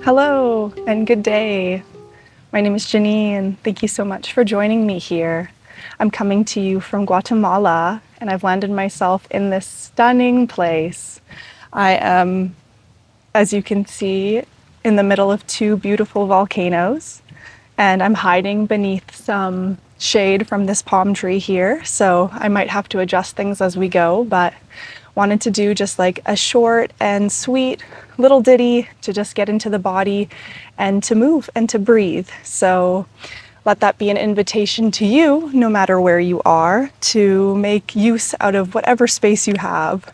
Hello and good day. My name is Janine. Thank you so much for joining me here. I'm coming to you from Guatemala and I've landed myself in this stunning place. I am, as you can see, in the middle of two beautiful volcanoes and I'm hiding beneath some shade from this palm tree here. So I might have to adjust things as we go, but wanted to do just like a short and sweet little ditty to just get into the body and to move and to breathe. So let that be an invitation to you, no matter where you are, to make use out of whatever space you have.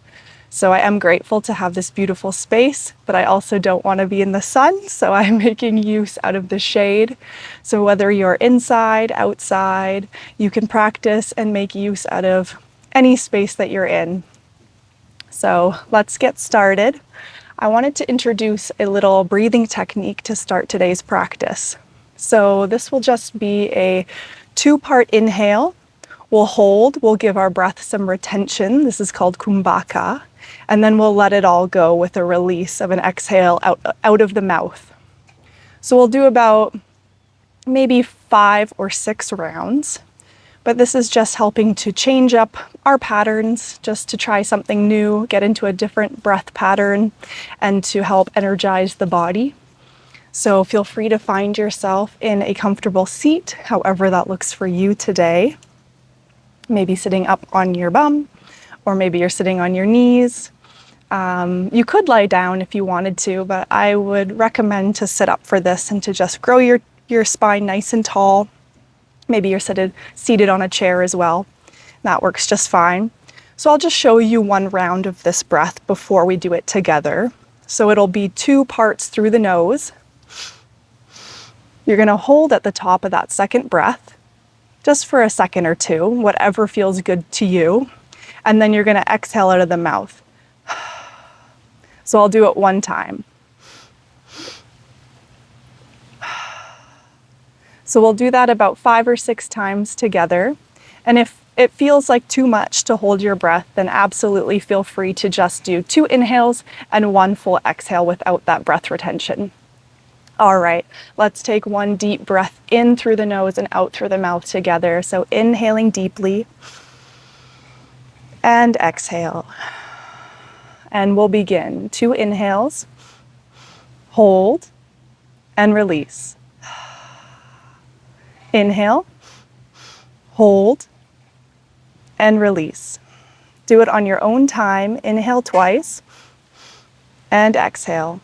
So I am grateful to have this beautiful space, but I also don't want to be in the sun, so I'm making use out of the shade. So whether you're inside, outside, you can practice and make use out of any space that you're in. So let's get started. I wanted to introduce a little breathing technique to start today's practice. So this will just be a 2-part inhale. We'll hold, we'll give our breath some retention. This is called kumbhaka. And then we'll let it all go with a release of an exhale out of the mouth. So we'll do about maybe 5 or 6 rounds. But this is just helping to change up our patterns, just to try something new, get into a different breath pattern, and to help energize the body. So feel free to find yourself in a comfortable seat, however that looks for you today. Maybe sitting up on your bum, or maybe you're sitting on your knees. You could lie down if you wanted to, but I would recommend to sit up for this and to just grow your spine nice and tall. Maybe you're seated on a chair as well. That works just fine. So I'll just show you one round of this breath before we do it together. So it'll be 2 parts through the nose. You're going to hold at the top of that second breath, just for a second or two, whatever feels good to you. And then you're going to exhale out of the mouth. So I'll do it one time. So we'll do that about 5 or 6 times together. And if it feels like too much to hold your breath, then absolutely feel free to just do 2 inhales and 1 full exhale without that breath retention. All right, let's take 1 deep breath in through the nose and out through the mouth together. So inhaling deeply and exhale. And we'll begin. 2 inhales, hold, and release. Inhale, hold, and release. Do it on your own time. Inhale twice, and exhale.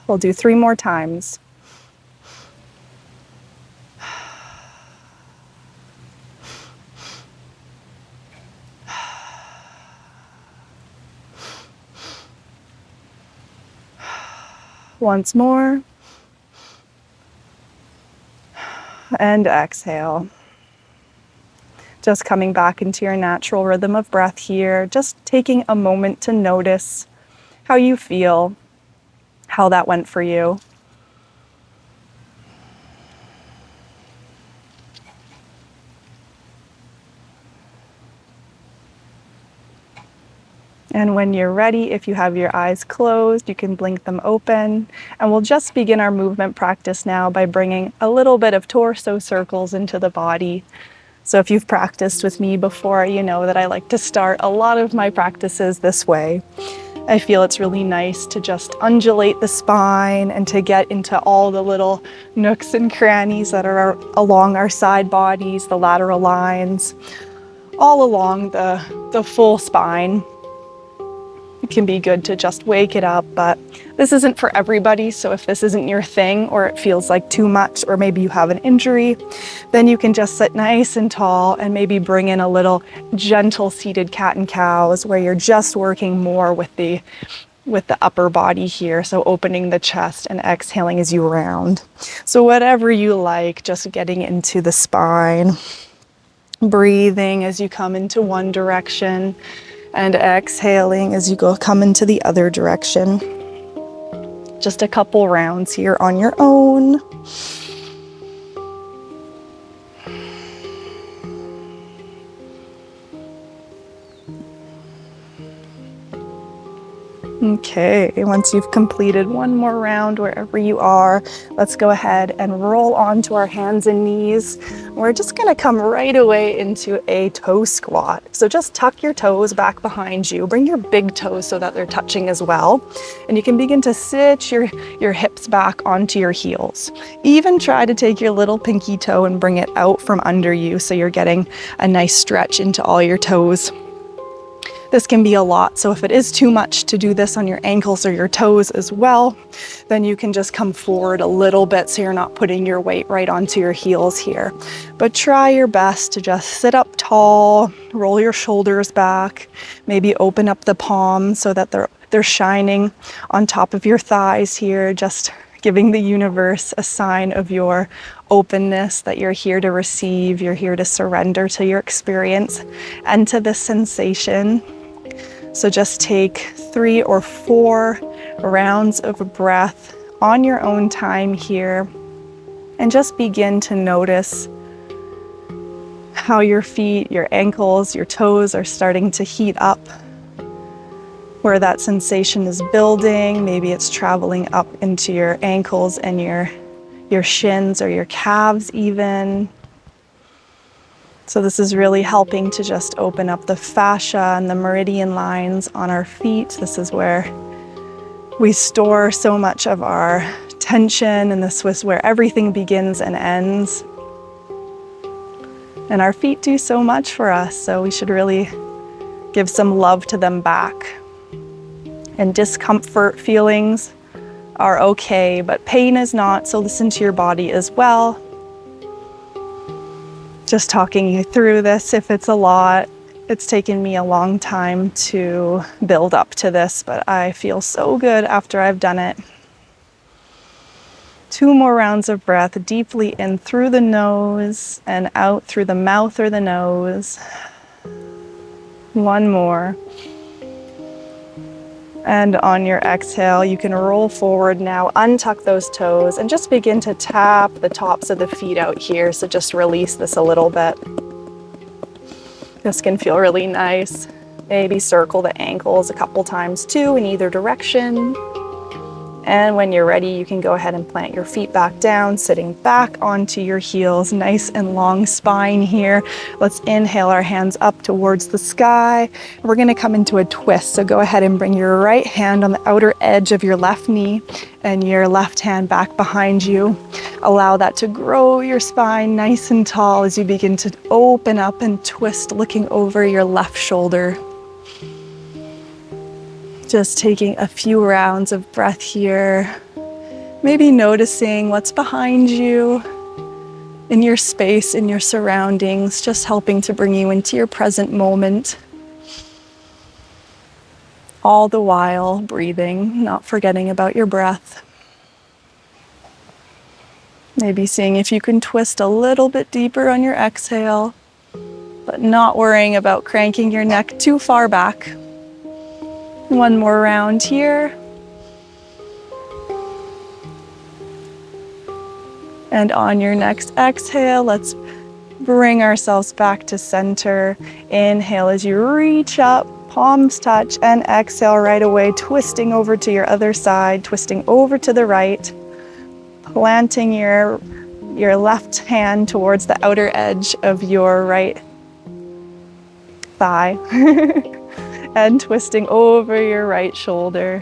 We'll do 3 more times. Once more. And exhale. Just coming back into your natural rhythm of breath here. Just taking a moment to notice how you feel, how that went for you. And when you're ready, if you have your eyes closed, you can blink them open. And we'll just begin our movement practice now by bringing a little bit of torso circles into the body. So if you've practiced with me before, you know that I like to start a lot of my practices this way. I feel it's really nice to just undulate the spine and to get into all the little nooks and crannies that are along our side bodies, the lateral lines, all along the full spine. It can be good to just wake it up, but this isn't for everybody. So if this isn't your thing, or it feels like too much, or maybe you have an injury, then you can just sit nice and tall and maybe bring in a little gentle seated cat and cows where you're just working more with the upper body here. So opening the chest and exhaling as you round. So whatever you like, just getting into the spine, breathing as you come into one direction, and exhaling as you come into the other direction. Just a couple rounds here on your own. Okay, once you've completed one more round wherever you are, let's go ahead and roll onto our hands and knees. We're just gonna come right away into a toe squat. So just tuck your toes back behind you. Bring your big toes so that they're touching as well. And you can begin to sit your hips back onto your heels. Even try to take your little pinky toe and bring it out from under you so you're getting a nice stretch into all your toes. This can be a lot, so if it is too much to do this on your ankles or your toes as well, then you can just come forward a little bit so you're not putting your weight right onto your heels here. But try your best to just sit up tall, roll your shoulders back, maybe open up the palms so that they're shining on top of your thighs here, just giving the universe a sign of your openness, that you're here to receive, you're here to surrender to your experience and to this sensation. So just take 3 or 4 rounds of breath on your own time here, and just begin to notice how your feet, your ankles, your toes are starting to heat up, where that sensation is building. Maybe it's traveling up into your ankles and your shins or your calves even. So this is really helping to just open up the fascia and the meridian lines on our feet. This is where we store so much of our tension, and this is where everything begins and ends. And our feet do so much for us, so we should really give some love to them back. And discomfort feelings are okay, but pain is not, so listen to your body as well. Just talking you through this, if it's a lot, it's taken me a long time to build up to this, but I feel so good after I've done it. 2 more rounds of breath, deeply in through the nose and out through the mouth or the nose. 1 more. And on your exhale, you can roll forward now, untuck those toes, and just begin to tap the tops of the feet out here. So just release this a little bit. This can feel really nice. Maybe circle the ankles a couple times too in either direction. And when you're ready, you can go ahead and plant your feet back down, sitting back onto your heels, nice and long spine here. Let's inhale our hands up towards the sky. We're gonna come into a twist. So go ahead and bring your right hand on the outer edge of your left knee and your left hand back behind you. Allow that to grow your spine nice and tall as you begin to open up and twist, looking over your left shoulder. Just taking a few rounds of breath here. Maybe noticing what's behind you, in your space, in your surroundings, just helping to bring you into your present moment. All the while breathing, not forgetting about your breath. Maybe seeing if you can twist a little bit deeper on your exhale, but not worrying about cranking your neck too far back. 1 more round here. And on your next exhale, let's bring ourselves back to center. Inhale as you reach up, palms touch, and exhale right away, twisting over to your other side, twisting over to the right, planting your left hand towards the outer edge of your right thigh. And twisting over your right shoulder.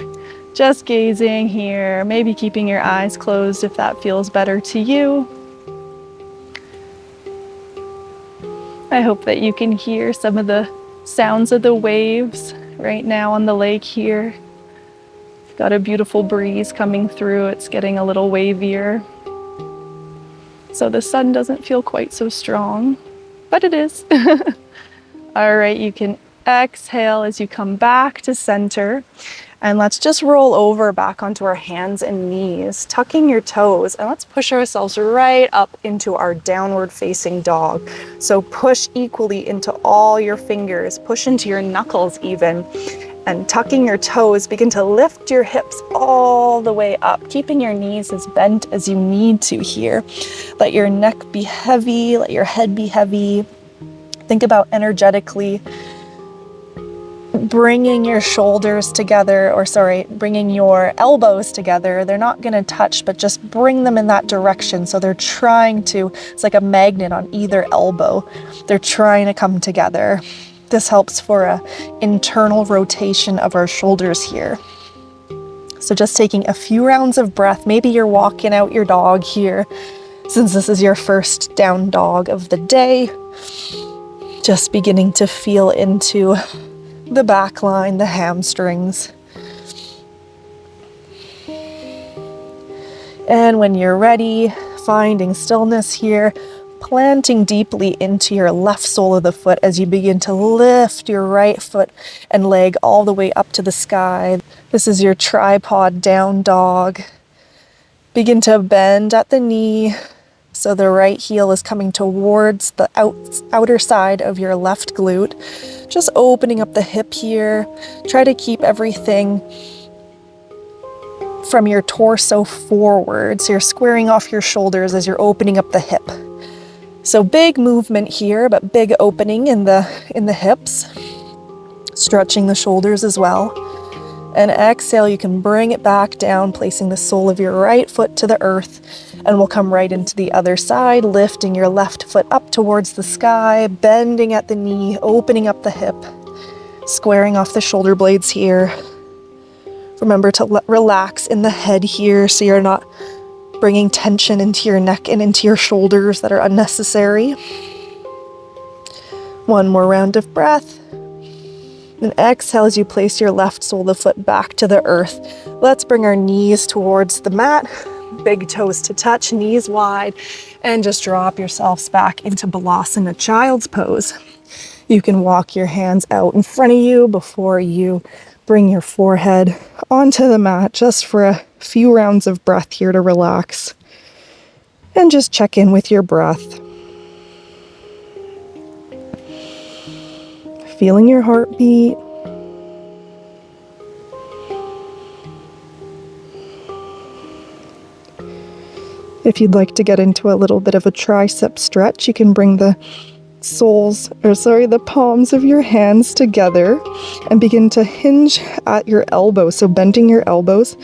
Just gazing here, maybe keeping your eyes closed if that feels better to you. I hope that you can hear some of the sounds of the waves right now on the lake here. Got a beautiful breeze coming through. It's getting a little wavier. So the sun doesn't feel quite so strong, but it is. All right, you can exhale as you come back to center, and let's just roll over back onto our hands and knees, tucking your toes, and let's push ourselves right up into our downward facing dog. So push equally into all your fingers, push into your knuckles even, and tucking your toes, begin to lift your hips all the way up, keeping your knees as bent as you need to here. Let your neck be heavy, let your head be heavy. Think about energetically bringing your shoulders together, bringing your elbows together. They're not going to touch, but just bring them in that direction. So they're trying to, it's like a magnet on either elbow. They're trying to come together. This helps for an internal rotation of our shoulders here. So just taking a few rounds of breath. Maybe you're walking out your dog here, since this is your first down dog of the day. Just beginning to feel into the back line, the hamstrings. And when you're ready, finding stillness here, planting deeply into your left sole of the foot as you begin to lift your right foot and leg all the way up to the sky. This is your tripod down dog. Begin to bend at the knee, so the right heel is coming towards the outer side of your left glute. Just opening up the hip here. Try to keep everything from your torso forward. So you're squaring off your shoulders as you're opening up the hip. So big movement here, but big opening in the hips. Stretching the shoulders as well. And exhale, you can bring it back down, placing the sole of your right foot to the earth. And we'll come right into the other side, lifting your left foot up towards the sky, bending at the knee, opening up the hip, squaring off the shoulder blades here. Remember to relax in the head here so you're not bringing tension into your neck and into your shoulders that are unnecessary. One more round of breath. And exhale as you place your left sole of the foot back to the earth. Let's bring our knees towards the mat. Big toes to touch, knees wide, and just drop yourselves back into Balasana, child's pose. You can walk your hands out in front of you before you bring your forehead onto the mat, just for a few rounds of breath here to relax. And just check in with your breath. Feeling your heartbeat. If you'd like to get into a little bit of a tricep stretch, you can bring the palms of your hands together and begin to hinge at your elbows. So bending your elbows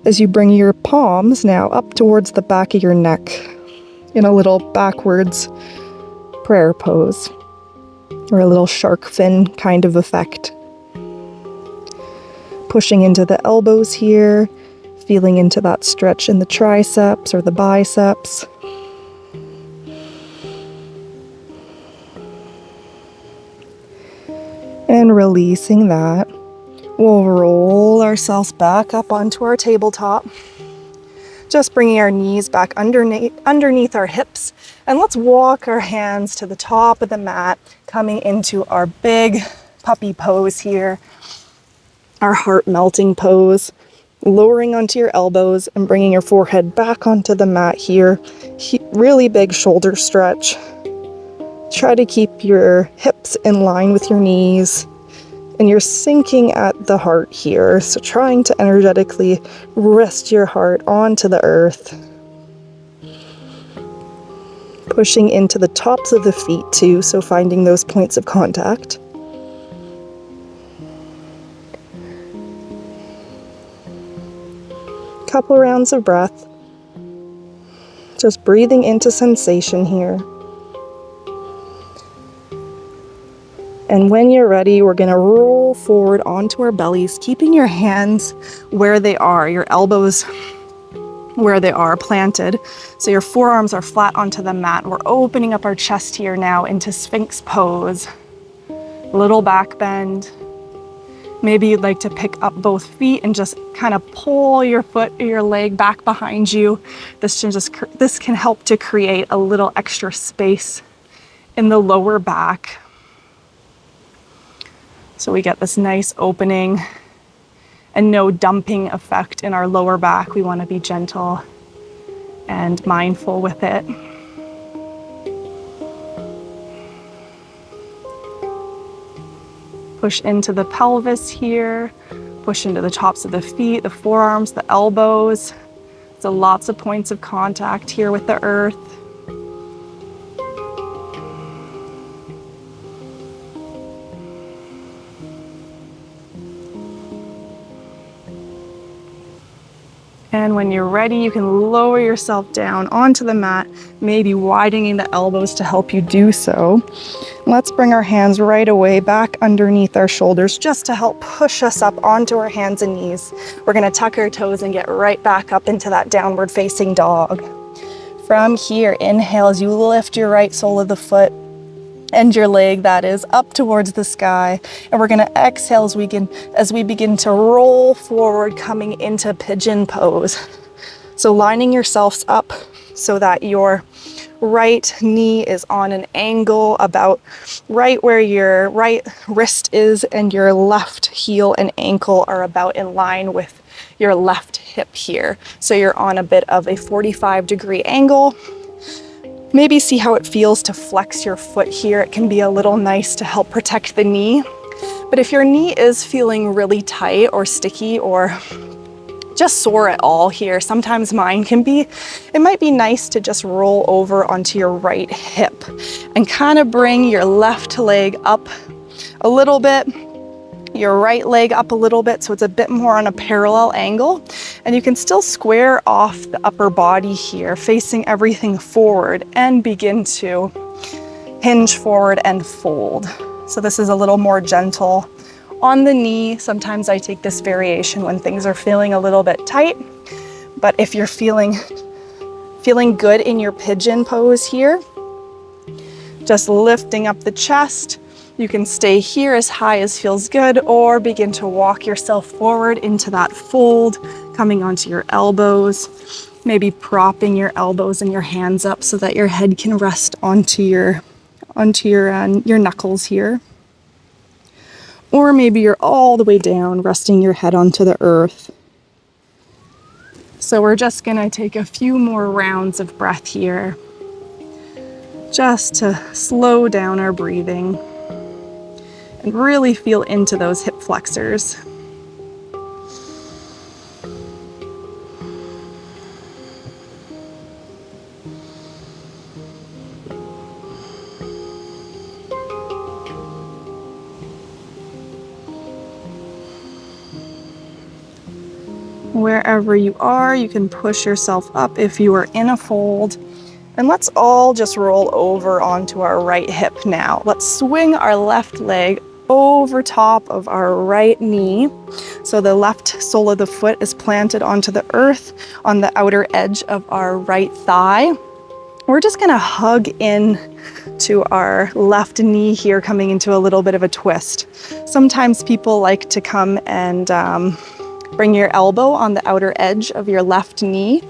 as you bring your palms now up towards the back of your neck in a little backwards prayer pose, or a little shark fin kind of effect. Pushing into the elbows here, feeling into that stretch in the triceps or the biceps. And releasing that, we'll roll ourselves back up onto our tabletop. Just bringing our knees back underneath our hips. And let's walk our hands to the top of the mat, coming into our big puppy pose here. Our heart melting pose. Lowering onto your elbows and bringing your forehead back onto the mat here. Really big shoulder stretch. Try to keep your hips in line with your knees. And you're sinking at the heart here. So trying to energetically rest your heart onto the earth. Pushing into the tops of the feet too, so finding those points of contact. Couple rounds of breath. Just breathing into sensation here. And when you're ready, we're gonna roll forward onto our bellies, keeping your hands where they are, your elbows where they are planted. So your forearms are flat onto the mat. We're opening up our chest here now into Sphinx pose. Little back bend. Maybe you'd like to pick up both feet and just kind of pull your foot or your leg back behind you. This can help to create a little extra space in the lower back. So we get this nice opening and no dumping effect in our lower back. We want to be gentle and mindful with it. Push into the pelvis here, push into the tops of the feet, the forearms, the elbows. So lots of points of contact here with the earth. And when you're ready, you can lower yourself down onto the mat, maybe widening the elbows to help you do so. Let's bring our hands right away back underneath our shoulders just to help push us up onto our hands and knees. We're gonna tuck our toes and get right back up into that downward facing dog. From here, inhale as you lift your right sole of the foot and your leg, that is, up towards the sky. And we're gonna exhale as we begin to roll forward, coming into pigeon pose. So lining yourselves up so that your right knee is on an angle about right where your right wrist is, and your left heel and ankle are about in line with your left hip here. So you're on a bit of a 45-degree angle. Maybe see how it feels to flex your foot here. It can be a little nice to help protect the knee. But if your knee is feeling really tight or sticky or just sore at all here, sometimes mine can be, it might be nice to just roll over onto your right hip and kind of bring your left leg up a little bit, your right leg up a little bit, so it's a bit more on a parallel angle. And you can still square off the upper body here, facing everything forward, and begin to hinge forward and fold. So this is a little more gentle on the knee. Sometimes I take this variation when things are feeling a little bit tight, but if you're feeling good in your pigeon pose here, just lifting up the chest. You can stay here as high as feels good, or begin to walk yourself forward into that fold, coming onto your elbows, maybe propping your elbows and your hands up so that your head can rest onto your knuckles here. Or maybe you're all the way down, resting your head onto the earth. So we're just gonna take a few more rounds of breath here, just to slow down our breathing and really feel into those hip flexors. Wherever you are, you can push yourself up if you are in a fold. And let's all just roll over onto our right hip now. Let's swing our left leg over top of our right knee. So the left sole of the foot is planted onto the earth on the outer edge of our right thigh. We're just gonna hug in to our left knee here, coming into a little bit of a twist. Sometimes people like to come and bring your elbow on the outer edge of your left knee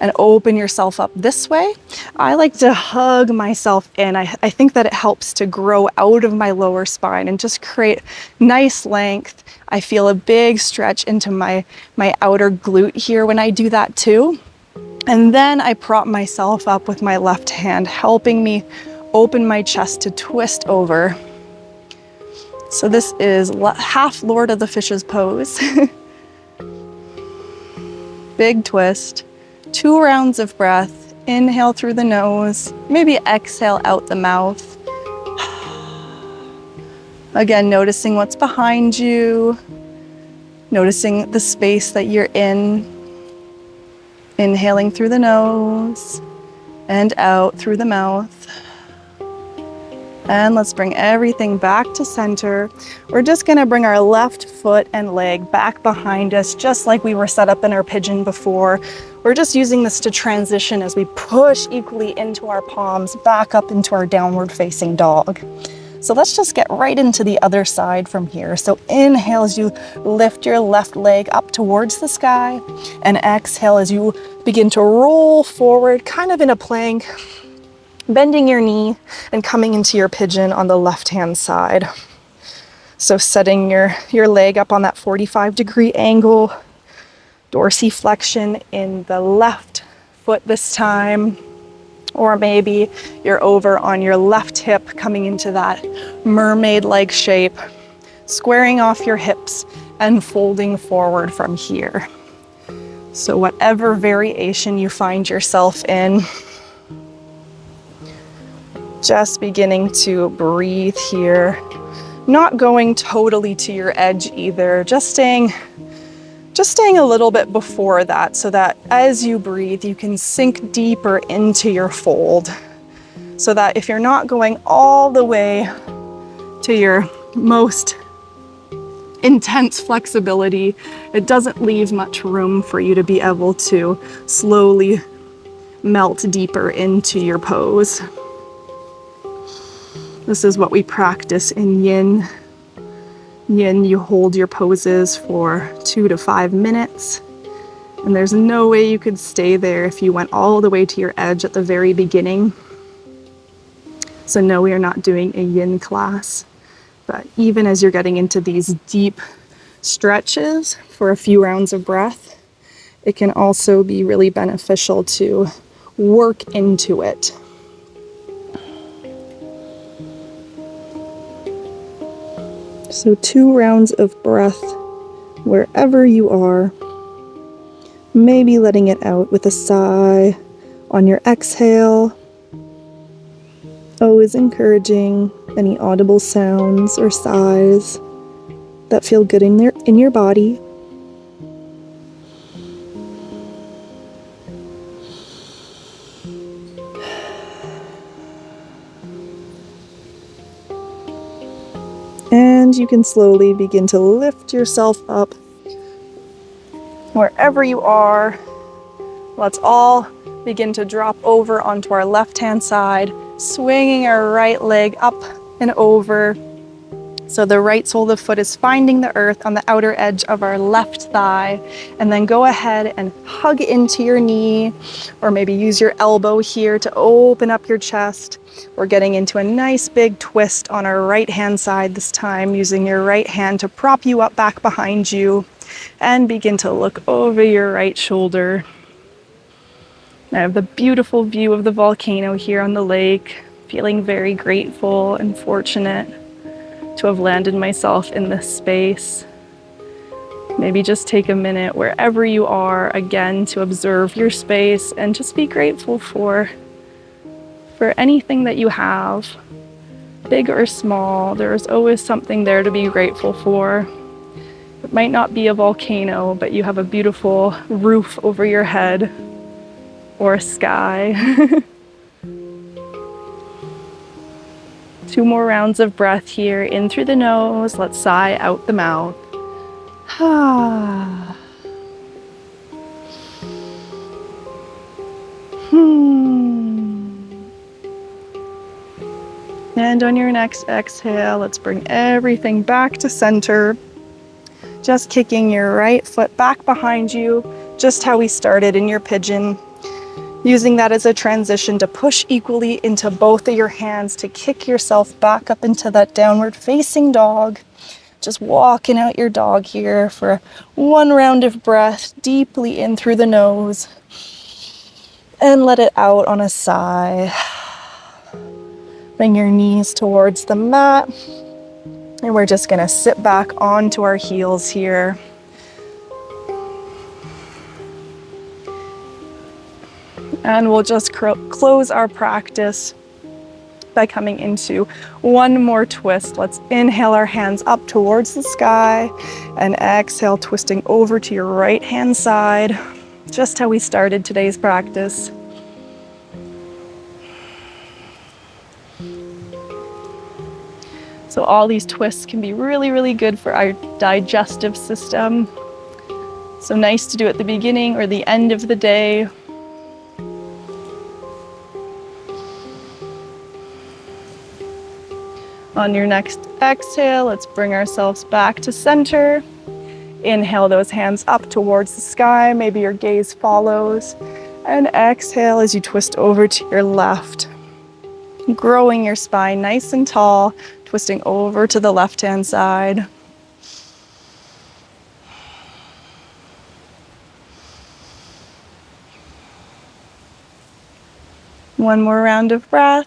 and open yourself up this way. I like to hug myself in. I think that it helps to grow out of my lower spine and just create nice length. I feel a big stretch into my outer glute here when I do that too. And then I prop myself up with my left hand, helping me open my chest to twist over. So this is half Lord of the Fishes pose. Big twist, 2 rounds of breath. Inhale through the nose, maybe exhale out the mouth. Again, noticing what's behind you, noticing the space that you're in. Inhaling through the nose and out through the mouth. And let's bring everything back to center. We're just gonna bring our left foot and leg back behind us, just like we were set up in our pigeon before. We're just using this to transition as we push equally into our palms, back up into our downward facing dog. So let's just get right into the other side from here. So inhale as you lift your left leg up towards the sky, and exhale as you begin to roll forward, kind of in a plank, bending your knee and coming into your pigeon on the left-hand side. So setting your leg up on that 45-degree angle, dorsiflexion in the left foot this time, or maybe you're over on your left hip, coming into that mermaid-like shape, squaring off your hips and folding forward from here. So whatever variation you find yourself in, just beginning to breathe here, not going totally to your edge either, just staying just staying a little bit before that so that as you breathe, you can sink deeper into your fold. So that if you're not going all the way to your most intense flexibility, it doesn't leave much room for you to be able to slowly melt deeper into your pose. This is what we practice in yin. Yin, you hold your poses for 2 to 5 minutes. And there's no way you could stay there if you went all the way to your edge at the very beginning. So no, we are not doing a yin class. But even as you're getting into these deep stretches for a few rounds of breath, it can also be really beneficial to work into it. So 2 rounds of breath wherever you are, maybe letting it out with a sigh on your exhale. Always encouraging any audible sounds or sighs that feel good in your body. And you can slowly begin to lift yourself up wherever you are. Let's all begin to drop over onto our left-hand side, swinging our right leg up and over. So the right sole of the foot is finding the earth on the outer edge of our left thigh. And then go ahead and hug into your knee, or maybe use your elbow here to open up your chest. We're getting into a nice big twist on our right-hand side this time, using your right hand to prop you up back behind you, and begin to look over your right shoulder. I have the beautiful view of the volcano here on the lake, feeling very grateful and fortunate to have landed myself in this space. Maybe just take a minute wherever you are again to observe your space and just be grateful for anything that you have, big or small. There's always something there to be grateful for. It might not be a volcano, but you have a beautiful roof over your head or a sky. 2 more rounds of breath here, in through the nose. Let's sigh out the mouth. And on your next exhale, let's bring everything back to center. Just kicking your right foot back behind you, just how we started in your pigeon. Using that as a transition to push equally into both of your hands to kick yourself back up into that downward facing dog. Just walking out your dog here for 1 round of breath, deeply in through the nose. And let it out on a sigh. Bring your knees towards the mat. And we're just gonna sit back onto our heels here. And we'll just close our practice by coming into 1 more twist. Let's inhale our hands up towards the sky and exhale, twisting over to your right hand side, just how we started today's practice. So all these twists can be really, really good for our digestive system. So nice to do at the beginning or the end of the day. On your next exhale, let's bring ourselves back to center. Inhale those hands up towards the sky. Maybe your gaze follows. And exhale as you twist over to your left. Growing your spine nice and tall, twisting over to the left-hand side. One more round of breath.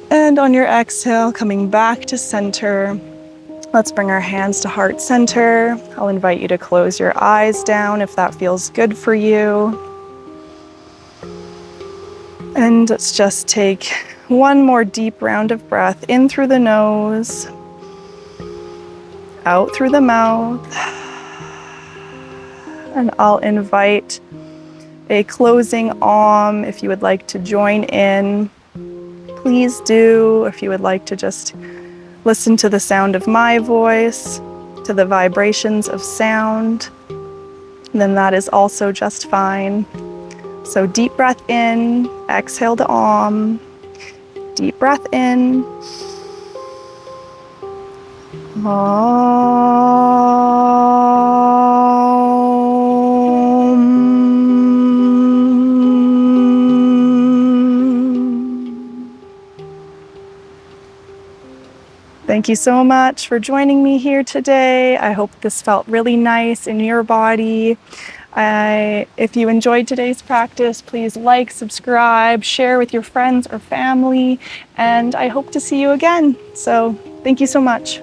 And on your exhale, coming back to center, let's bring our hands to heart center. I'll invite you to close your eyes down if that feels good for you. And let's just take 1 more deep round of breath in through the nose. out through the mouth. And I'll invite a closing Om. If you would like to join in, please do. If you would like to just listen to the sound of my voice, to the vibrations of sound, then that is also just fine. So deep breath in, exhale to Om. Deep breath in. Thank you so much for joining me here today. I hope this felt really nice in your body. If you enjoyed today's practice, please like, subscribe, share with your friends or family, and I hope to see you again. So thank you so much.